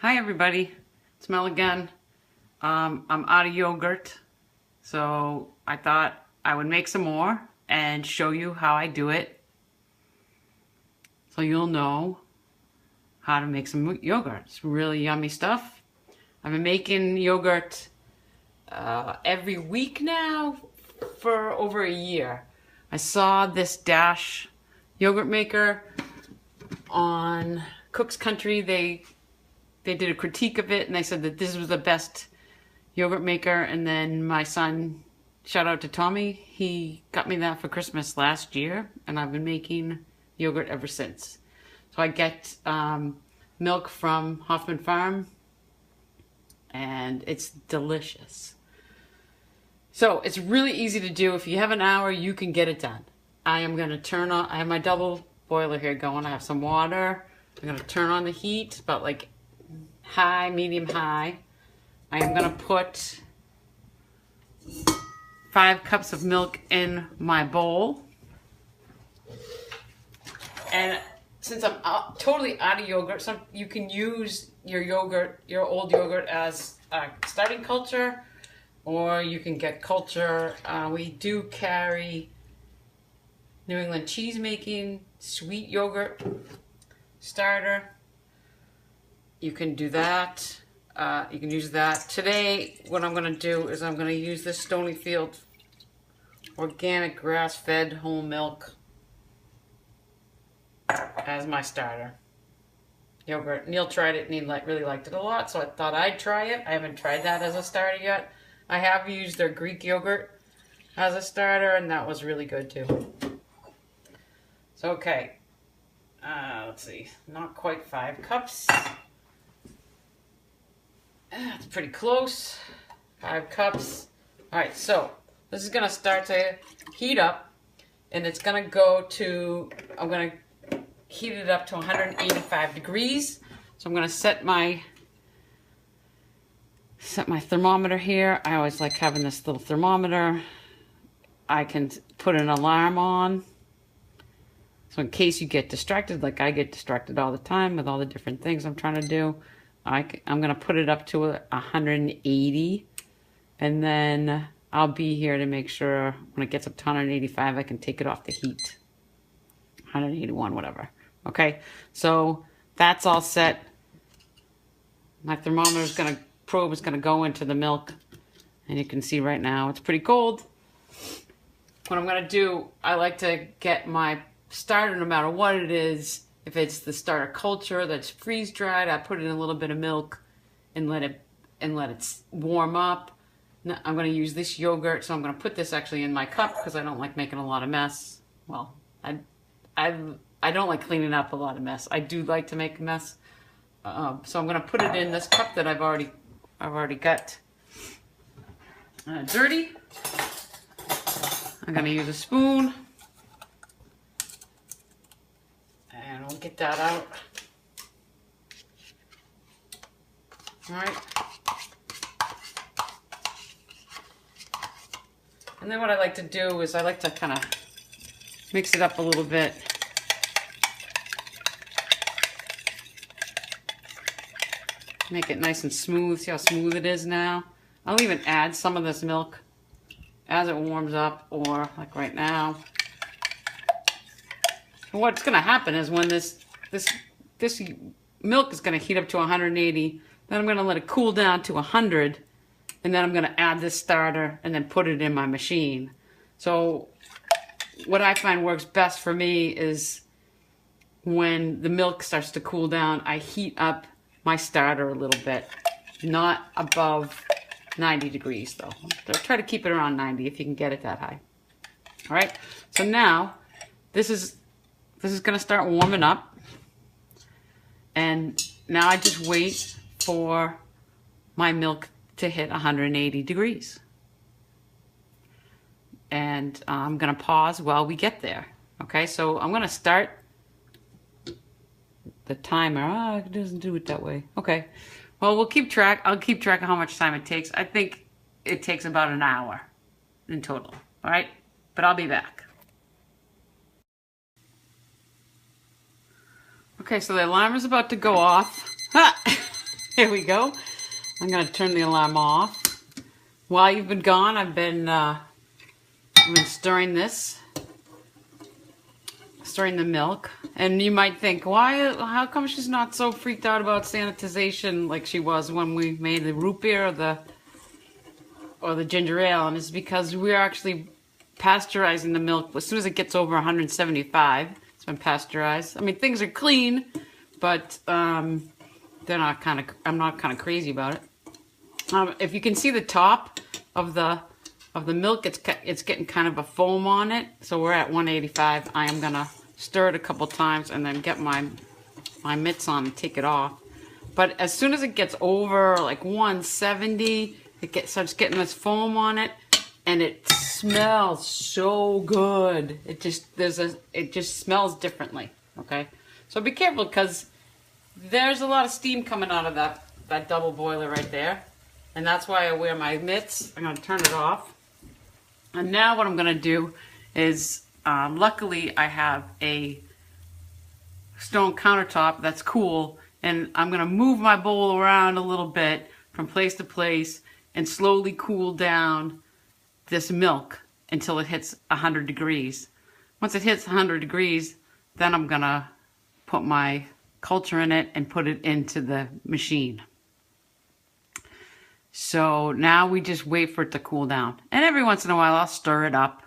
Hi everybody, it's Mel again. I'm out of yogurt, so I thought I would make some more and show you how I do it so you'll know how to make some yogurt. It's really yummy stuff. I've been making yogurt every week now for over a year. I saw this Dash yogurt maker on Cook's Country. They did a critique of it and they said that this was the best yogurt maker. And then my son, shout out to Tommy, he got me that for Christmas last year and I've been making yogurt ever since. So I get milk from Hoffmann Farm and it's delicious. So it's really easy to do. If you have an hour, you can get it done. I am going to turn on, I have my double boiler here going. I have some water. I'm going to turn on the heat, about like high, medium high. I am going to put 5 cups of milk in my bowl. And since I'm totally out of yogurt, you can use your yogurt, your old yogurt, as a starting culture, or you can get culture. We do carry New England cheese making sweet yogurt starter. You can do that. You can use that. Today, what I'm going to do is I'm going to use this Stonyfield organic grass-fed whole milk as my starter yogurt. Neil tried it and he really liked it a lot, so I thought I'd try it. I haven't tried that as a starter yet. I have used their Greek yogurt as a starter and that was really good too. So okay, let's see, not quite 5 cups. That's pretty close. 5 cups. Alright, so this is going to start to heat up and it's going to go to, I'm going to heat it up to 185 degrees. So I'm going to set my thermometer here. I always like having this little thermometer. I can put an alarm on. So in case you get distracted, like I get distracted all the time with all the different things I'm trying to do, I'm going to put it up to 180 and then I'll be here to make sure when it gets up to 185 I can take it off the heat. 181, whatever. Okay, so that's all set. My thermometer is going to, probe is going to go into the milk and you can see right now it's pretty cold. What I'm going to do, I like to get my starter no matter what it is. If it's the starter culture that's freeze dried, I put in a little bit of milk and let it warm up. Now, I'm going to use this yogurt, so I'm going to put this actually in my cup because I don't like making a lot of mess. Well, I don't like cleaning up a lot of mess. I do like to make a mess, so I'm going to put it in this cup that I've already got dirty. I'm going to use a spoon. And we'll get that out. All right. And then what I like to do is I like to kind of mix it up a little bit. Make it nice and smooth. See how smooth it is now? I'll even add some of this milk as it warms up, or like right now. What's going to happen is when this milk is going to heat up to 180, then I'm going to let it cool down to 100, and then I'm going to add this starter and then put it in my machine. So what I find works best for me is when the milk starts to cool down, I heat up my starter a little bit, not above 90 degrees though. Try to keep it around 90 if you can get it that high. All right, so now this is going to start warming up, and now I just wait for my milk to hit 180 degrees. And I'm going to pause while we get there. Okay, so I'm going to start the timer. It doesn't do it that way. Okay, well, we'll keep track. I'll keep track of how much time it takes. I think it takes about an hour in total. All right, but I'll be back. Okay, so the alarm is about to go off. Ha! Here we go. I'm gonna turn the alarm off. While you've been gone, I've been stirring this. Stirring the milk, and you might think, how come she's not so freaked out about sanitization like she was when we made the root beer or the ginger ale? And it's because we're actually pasteurizing the milk as soon as it gets over 175. It's been pasteurized. I mean, things are clean, but I'm not kind of crazy about it. If you can see the top of the milk, it's getting kind of a foam on it. So we're at 185. I am gonna stir it a couple times and then get my mitts on and take it off. But as soon as it gets over like 170, starts getting this foam on it, and it smells so good. It just smells differently. Okay, so be careful because there's a lot of steam coming out of that double boiler right there, and that's why I wear my mitts. I'm gonna turn it off. And now what I'm going to do is, luckily I have a stone countertop that's cool, and I'm going to move my bowl around a little bit from place to place and slowly cool down this milk until it hits 100 degrees. Once it hits 100 degrees, then I'm going to put my culture in it and put it into the machine. So now we just wait for it to cool down. And every once in a while I'll stir it up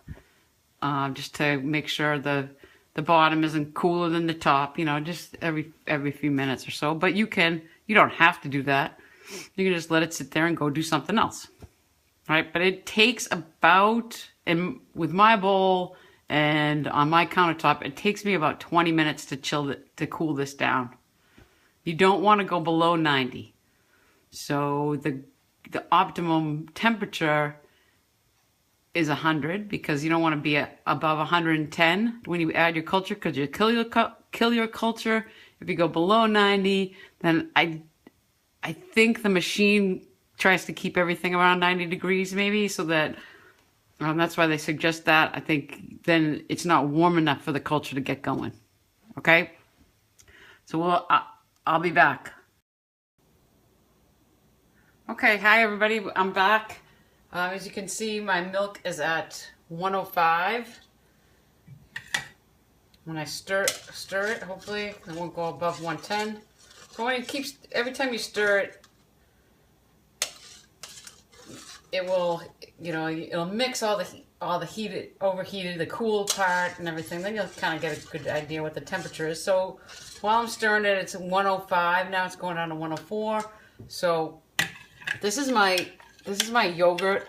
just to make sure the bottom isn't cooler than the top, you know, just every few minutes or so. But you don't have to do that. You can just let it sit there and go do something else. Right? But it takes about, and with my bowl and on my countertop, it takes me about 20 minutes to cool this down. You don't want to go below 90. So the optimum temperature is 100 because you don't want to be above 110 when you add your culture, because you kill your culture. If you go below 90, then I think the machine tries to keep everything around 90 degrees maybe, so that that's why they suggest that. I think then it's not warm enough for the culture to get going. Okay, so I'll be back. Okay, hi everybody, I'm back. As you can see, my milk is at 105. When I stir it, hopefully it won't go above 110. So when every time you stir it, it will, it'll mix all the overheated, the cool part and everything. Then you'll kind of get a good idea what the temperature is. So while I'm stirring it, it's 105. Now it's going down to 104. So this is my yogurt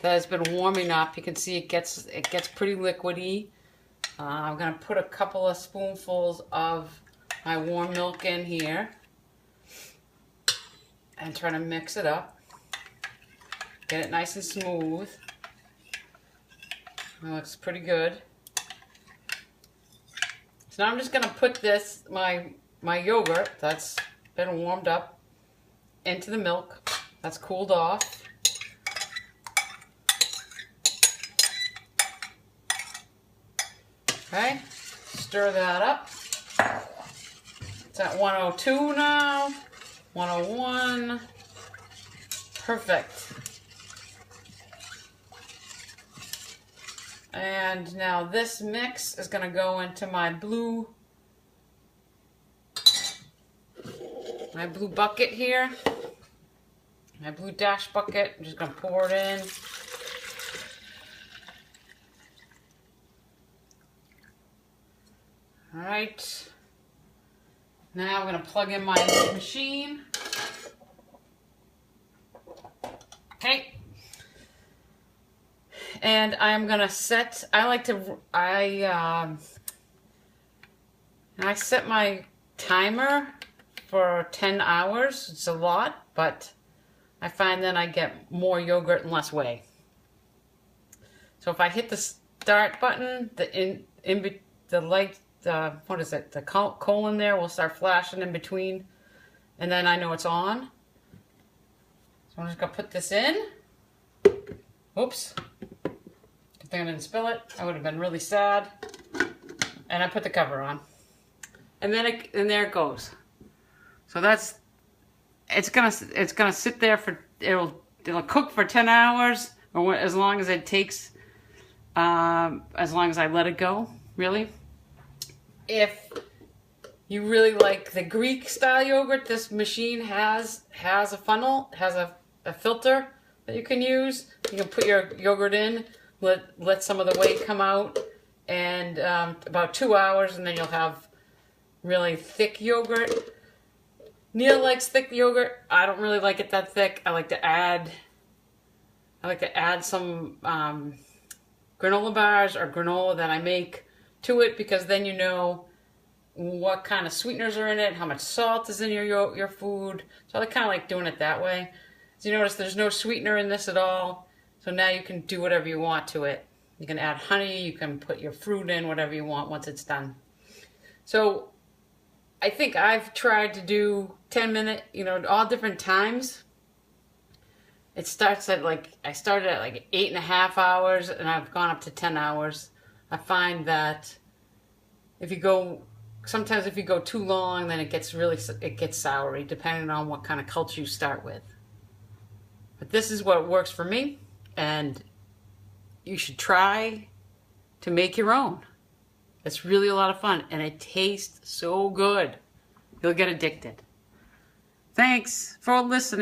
that has been warming up. You can see it gets pretty liquidy. I'm gonna put a couple of spoonfuls of my warm milk in here and try to mix it up. Get it nice and smooth. It looks pretty good. So now I'm just gonna put this my yogurt that's been warmed up into the milk. That's cooled off. Okay, stir that up. It's at 102 now, 101. Perfect. And now this mix is going to go into my blue bucket here. My blue dash bucket. I'm just going to pour it in. All right. Now I'm going to plug in my machine. Okay. And I'm going to set, I set my timer for 10 hours. It's a lot, but I find then I get more yogurt and less whey. So if I hit the start button, the light, what is it? The colon there will start flashing in between, and then I know it's on. So I'm just gonna put this in. Oops. Good thing I didn't spill it. I would have been really sad. And I put the cover on. And then there it goes. So that's it's gonna sit there for it'll cook for 10 hours or as long as it takes, as long as I let it go, really. If you really like the Greek style yogurt, this machine has a funnel, has a filter that you can use. You can put your yogurt in, let some of the whey come out, and about 2 hours, and then you'll have really thick yogurt. Neil likes thick yogurt. I don't really like it that thick. I like to add some granola bars or granola that I make to it, because then you know what kind of sweeteners are in it, how much salt is in your food. So I kind of like doing it that way. So you notice there's no sweetener in this at all. So now you can do whatever you want to it. You can add honey, you can put your fruit in, whatever you want once it's done. So I think I've tried to do 10-minute, all different times. It starts at I started at 8.5 hours, and I've gone up to 10 hours. I find that sometimes if you go too long, then it gets soury, depending on what kind of culture you start with. But this is what works for me, and you should try to make your own. It's really a lot of fun, and it tastes so good. You'll get addicted. Thanks for listening.